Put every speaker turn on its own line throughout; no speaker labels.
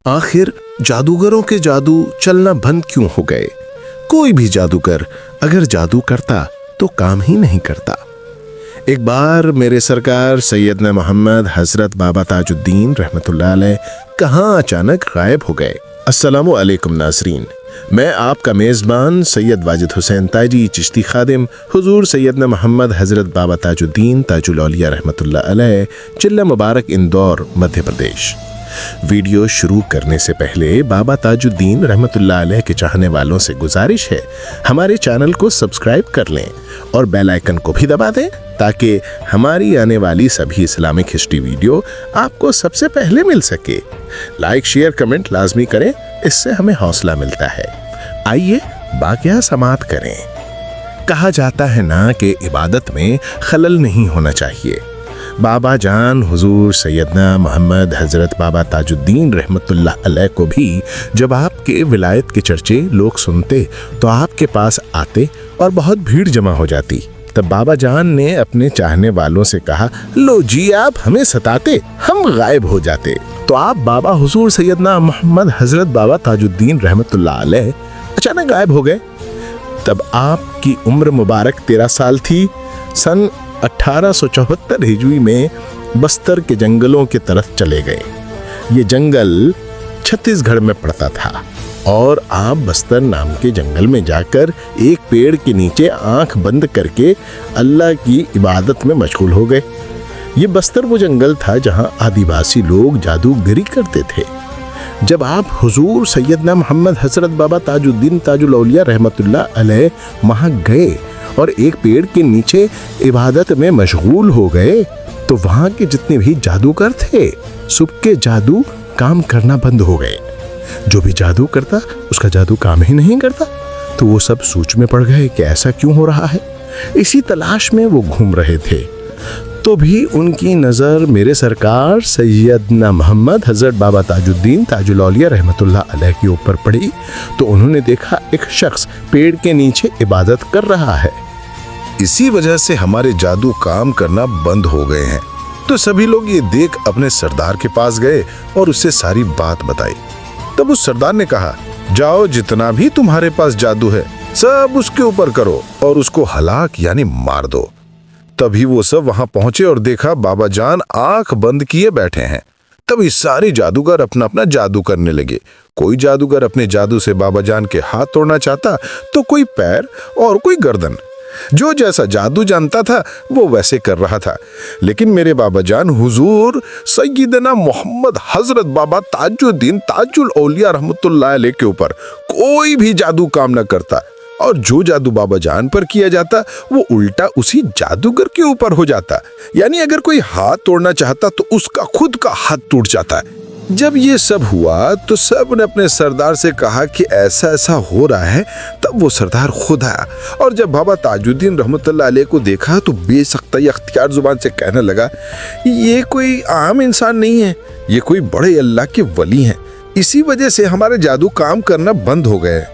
आखिर जादूगरों के जादू चलना बंद क्यों हो गए? कोई भी जादूगर अगर जादू करता तो काम ही नहीं करता। एक बार मेरे सरकार सैयदना मोहम्मद हजरत बाबा ताजुद्दीन रहमतुल्लाह अलैह कहाँ अचानक गायब हो गए। अस्सलामु अलैकुम नाज़रीन, मैं आपका मेज़बान सैयद वाजिद हुसैन ताजी चिश्ती खादिम हुजूर सैयदना मोहम्मद हजरत बाबा ताजुद्दीन ताजुल औलिया रहमतुल्लाह अलैह चिल्ला मुबारक इंदौर मध्य प्रदेश। वीडियो शुरू करने से पहले बाबा ताजुद्दीन रहमतुल्लाह अलैह के चाहने वालों से गुजारिश है, हमारे चैनल को सब्सक्राइब कर लें और बेल आइकन को भी दबा दें ताकि हमारी आने वाली सभी इस्लामिक हिस्ट्री वीडियो आपको सबसे पहले मिल सके। लाइक शेयर कमेंट लाजमी करें, इससे हमें हौसला मिलता है। आइए बाकिया समात करें। कहा जाता है ना कि इबादत में खलल नहीं होना चाहिए। बाबा जान हुजूर सैयदना मोहम्मद हजरत बाबा ताजुद्दीन रहमतुल्लाह अलैह को भी जब आपके विलायत के चर्चे लोग सुनते तो आपके पास आते और बहुत भीड़ जमा हो जाती। तब बाबा जान ने अपने चाहने वालों से कहा, लो जी आप हमें सताते, हम गायब हो जाते। तो आप बाबा हुजूर सैयदना मोहम्मद हजरत बाबा ताजुद्दीन रहमतुल्लाह अलैह अचानक गायब हो गए। तब आपकी उम्र मुबारक 13 साल थी। सन 1874 हिजरी में बस्तर के जंगलों की तरफ चले गए। ये जंगल छत्तीसगढ़ में पड़ता था और आप बस्तर नाम के जंगल में जाकर एक पेड़ के नीचे आंख बंद करके अल्लाह की इबादत में मशगूल हो गए। ये बस्तर वो जंगल था जहां आदिवासी लोग जादूगरी करते थे। जब आप हुजूर सैयदना मोहम्मद हजरत बाबा ताजुद्दीन ताजुल औलिया रहमतुल्लाह अलैह वहां गए और एक पेड़ के नीचे इबादत में मशगूल हो गए तो वहां के जितने भी जादूगर थे सबके जादू काम करना बंद हो गए। जो भी जादू करता उसका जादू काम ही नहीं करता। तो वो सब सोच में पड़ गए कि ऐसा क्यों हो रहा है। इसी तलाश में वो घूम रहे थे तो भी उनकी नज़र मेरे सरकार सैयदना मोहम्मद हजरत बाबा ताजुद्दीन ताजुल औलिया रहमतुल्लाह अलैह के ऊपर पड़ी। तो उन्होंने देखा एक शख्स पेड़ के नीचे इबादत कर रहा है।
इसी वजह से हमारे जादू काम करना बंद हो गए हैं। तो सभी लोग ये देख अपने सरदार के पास गए और उससे सारी बात बताई। तब उस सरदार ने कहा, जाओ जितना भी तुम्हारे पास जादू है सब उसके ऊपर करो और उसको हलाक यानी मार दो। तभी वो सब वहां पहुंचे और देखा बाबा जान आंख बंद किए बैठे हैं। तभी सारे जादूगर अपना अपना जादू करने लगे। कोई जादूगर अपने जादू से बाबा जान के हाथ तोड़ना चाहता तो कोई पैर और कोई गर्दन। जो जैसा जादू जानता था वो वैसे कर रहा था। लेकिन मेरे बाबा जान हुजूर सैयदना मोहम्मद हजरत बाबा ताजुद्दीन ताजुल औलिया रहमतुल्लाह अलैह के ऊपर कोई भी जादू काम न करता और जो जादू बाबा जान पर किया जाता वो उल्टा उसी जादूगर के ऊपर हो जाता। यानी अगर कोई हाथ तोड़ना चाहता तो उसका खुद का हाथ टूट जाता। जब ये सब हुआ तो सब ने अपने सरदार से कहा कि ऐसा ऐसा हो रहा है। तब वो सरदार खुद आया और जब बाबा ताजुद्दीन रहमतुल्लाह अलैह को देखा तो बेसख्ता अख्तियार जुबान से कहने लगा, ये कोई आम इंसान नहीं है, ये कोई बड़े अल्लाह के वली हैं। इसी वजह से हमारे जादू काम करना बंद हो गए।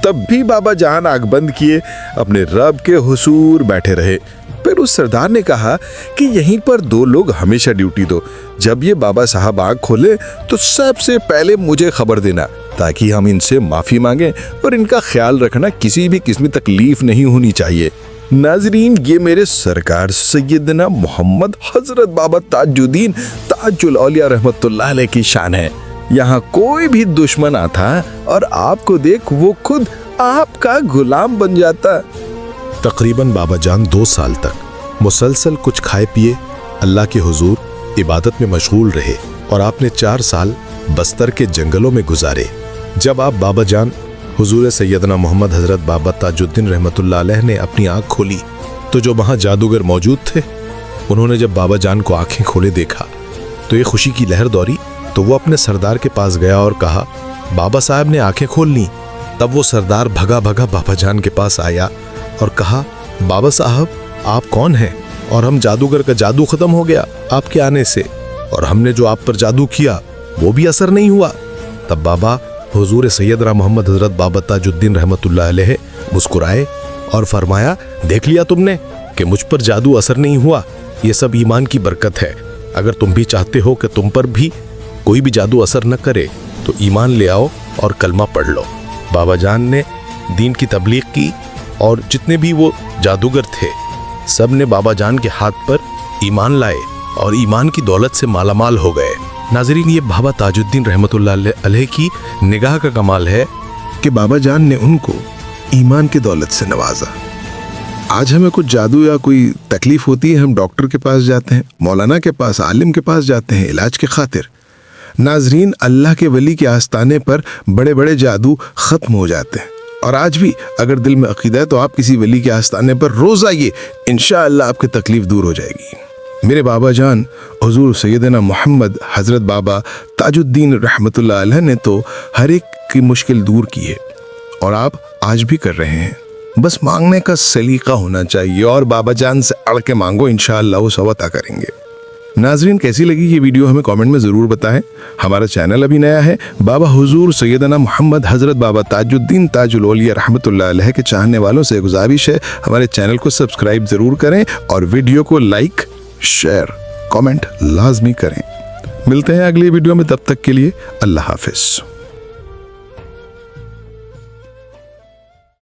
तब भी बाबा जान आंख बंद किए अपने रब के हुजूर बैठे रहे। फिर उस सरदार ने कहा कि यहीं पर 2 लोग हमेशा ड्यूटी दो। जब ये बाबा साहब आंख खोले तो सबसे पहले मुझे खबर देना ताकि हम इनसे माफी मांगे और इनका ख्याल रखना, किसी भी किस्म की तकलीफ नहीं होनी चाहिए। नाजरीन, ये मेरे सरकार सैयदना मोहम्मद हजरत बाबा ताजुद्दीन ताजुल औलिया रहमतुल्लाह अलैह की शान है। यहाँ कोई भी दुश्मन आता और आपको देख वो खुद आपका गुलाम बन जाता।
तकरीबन बाबा जान 2 साल तक मुसलसल कुछ खाए पिए अल्लाह के हुजूर इबादत में मशगूल रहे और आपने 4 साल बस्तर के जंगलों में गुजारे। जब आप बाबा जान हुजूर सैयदना मोहम्मद हजरत बाबा ताजुद्दीन रहमतुल्लाह अलैह ने अपनी आंख खोली तो जो वहाँ जादूगर मौजूद थे उन्होंने जब बाबा जान को आंखें खोले देखा तो ये खुशी की लहर दौड़ी। तो वो अपने सरदार के पास गया और कहा, बाबा साहब ने आंखें खोल ली। तब वो सरदार भगा भगा बाबा जान के पास आया और कहा, बाबा साहब आप कौन हैं? और हम जादूगर का जादू खत्म हो गया आपके आने से और हमने जो आप पर जादू किया वो भी असर नहीं हुआ। तब बाबा हुजूर सैयदना मोहम्मद हजरत बाबा ताजुद्दीन रहमतुल्लाह अलैह मुस्कुराए और फरमाया, देख लिया तुमने कि मुझ पर जादू असर नहीं हुआ, ये सब ईमान की बरकत है। अगर तुम भी चाहते हो कि तुम पर भी कोई भी जादू असर न करे
تو ایمان لے آؤ اور کلمہ پڑھ لو۔ بابا جان نے دین کی تبلیغ کی اور جتنے بھی وہ جادوگر تھے سب نے بابا جان کے ہاتھ پر ایمان لائے اور ایمان کی دولت سے مالا مال ہو گئے۔ ناظرین، یہ بابا تاج الدین رحمۃ اللہ علیہ کی نگاہ کا کمال ہے
کہ بابا جان نے ان کو ایمان کی دولت سے نوازا۔ آج ہمیں کچھ جادو یا کوئی تکلیف ہوتی ہے، ہم ڈاکٹر کے پاس جاتے ہیں، مولانا کے پاس، عالم کے پاس جاتے ہیں علاج کے خاطر۔ ناظرین، اللہ کے ولی کے آستانے پر بڑے بڑے جادو ختم ہو جاتے ہیں، اور آج بھی اگر دل میں عقیدہ ہے تو آپ کسی ولی کے آستانے پر روز آئیے، انشاءاللہ آپ کی تکلیف دور ہو جائے گی۔ میرے بابا جان حضور سیدنا محمد حضرت بابا تاج الدین رحمۃ اللہ علیہ نے تو ہر ایک کی مشکل دور کی ہے، اور آپ آج بھی کر رہے ہیں۔ بس مانگنے کا سلیقہ ہونا چاہیے، اور بابا جان سے اڑ کے مانگو، انشاءاللہ وہ سب عطا کریں گے۔ ناظرین، کیسی لگی یہ ویڈیو ہمیں کامنٹ میں ضرور بتائیں۔ ہمارا چینل ابھی نیا ہے۔ بابا حضور سیدنا محمد حضرت بابا تاج الدین تاج الاولیاء رحمۃ اللہ علیہ کے چاہنے والوں سے گزارش ہے ہمارے چینل کو سبسکرائب ضرور کریں اور ویڈیو کو لائک، شیئر، کامنٹ لازمی کریں۔ ملتے ہیں اگلی ویڈیو میں، تب تک کے لیے اللہ حافظ۔